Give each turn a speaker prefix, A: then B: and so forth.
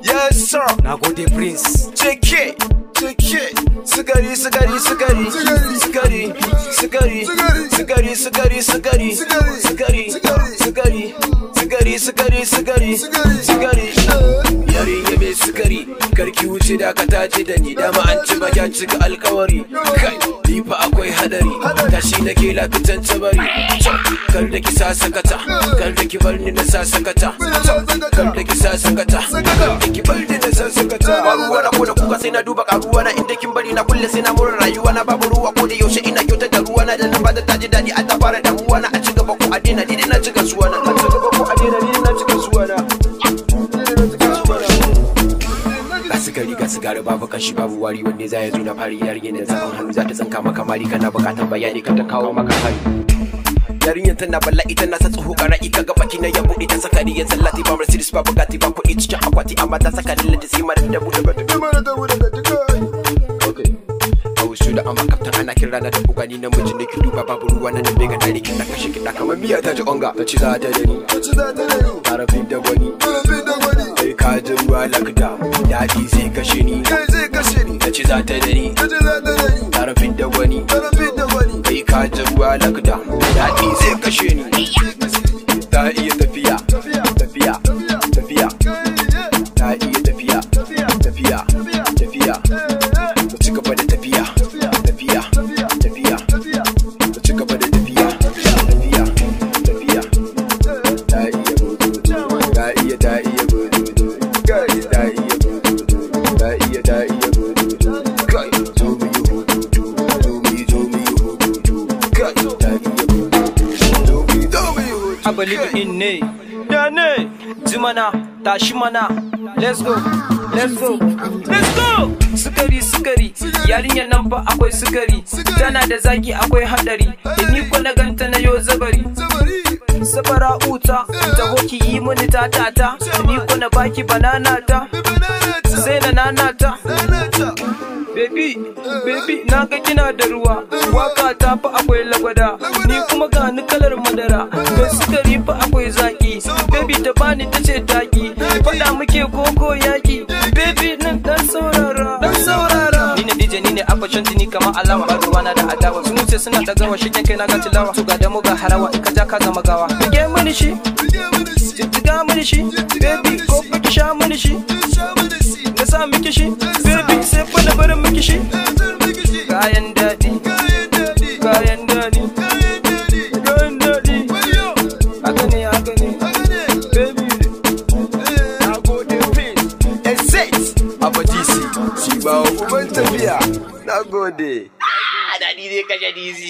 A: Yes sir.
B: Nagode Prince.
A: Take it. Sigari. Yarinya mai sigari, karki wuce da ka tace da ni, dama an ci ya cika alkawari. Kai, ni fa akwai hadari, tashi nake lafitan tabari. Kar da ki sa sakata, kar da ki bar ni na sa sakata. Kar da ki sa sakata, kar da ki bar ni na sa sakata. Ba ruwa na ko da kuka sai na duba karuwa na, inda kin bari na kulle sai na mura rayuwa na. Babu ruwa ko da yaushe ina kyautar da ruwa na, da nan ba da taji dadi a ta fara damuwa na. A ci gaba ko a daina ni na cika suwa na, a ci gaba ko a daina ni na cika suwa na. Ga sigari babu kashi babu wari, wanne za ya zo na fari. Yarinyar da zaman hannu za ta tsinka maka mari, kana bukatar bayani ka ta kawo maka hari. Yarinyar tana bala'i tana sa tsoho kara'i, ka ga baki na ya buɗe ta saka riyan sallati. Ba Mercedes ba Bugatti ba kuɗi cikin akwati, amma ta saka lilin da sai mara da buɗe su da amma kaftan ana kira na da bugani namijin da ki duba babu ruwa na dambe ga dare kin kashe kiɗa kamar miya ta ji onga. Ta ci za ta da ni tarafin da gwani, kai ka ji ruwa lakda daɗi zai kashe ni. Ta ci za ta da ni tarafin da gwani, kai ka ji ruwa lakda daɗi zai kashe ni. Ta iya tafiya ta iya tafiya ta ci gaba da tafiya.
B: Abalidu inne dane zimana tashi mana, let's go. Sukari yarinyar nan fa akwai sukari, tana da zaki akwai hadari, ni ko na ganta na yo zabari. Sabara uta ta hoki yi mini tatata, ni ko na baki banana ta sai na nanata. Baby, na ga kina da ruwa, waka ta fa akwai lagwada, ni kuma ga ni kalar madara. Mai sukari fa akwai zaki, baby ta bani ta ce taki, faɗa muke koko yaki. Baby nan dan saurara. Ni ne DJ ni ne abacin jini kamar alawa, ba ruwana da adawa. Sun wuce suna dagawa, shigen kai na ga tilawa. To ga damu ga harawa, in ka ja ka zama gawa. Bige mini shi, jijjiga mini shi, baby ko fa ki sha mini shi. Na sa miki shi, baby sai fa na barin miki shi. Kayan daɗi. Haka ne, baby.
A: Nagode Prince. Exit. Abadisi. Shi ba uban tafiya. Nagode.
B: Daɗi zai kashe DC.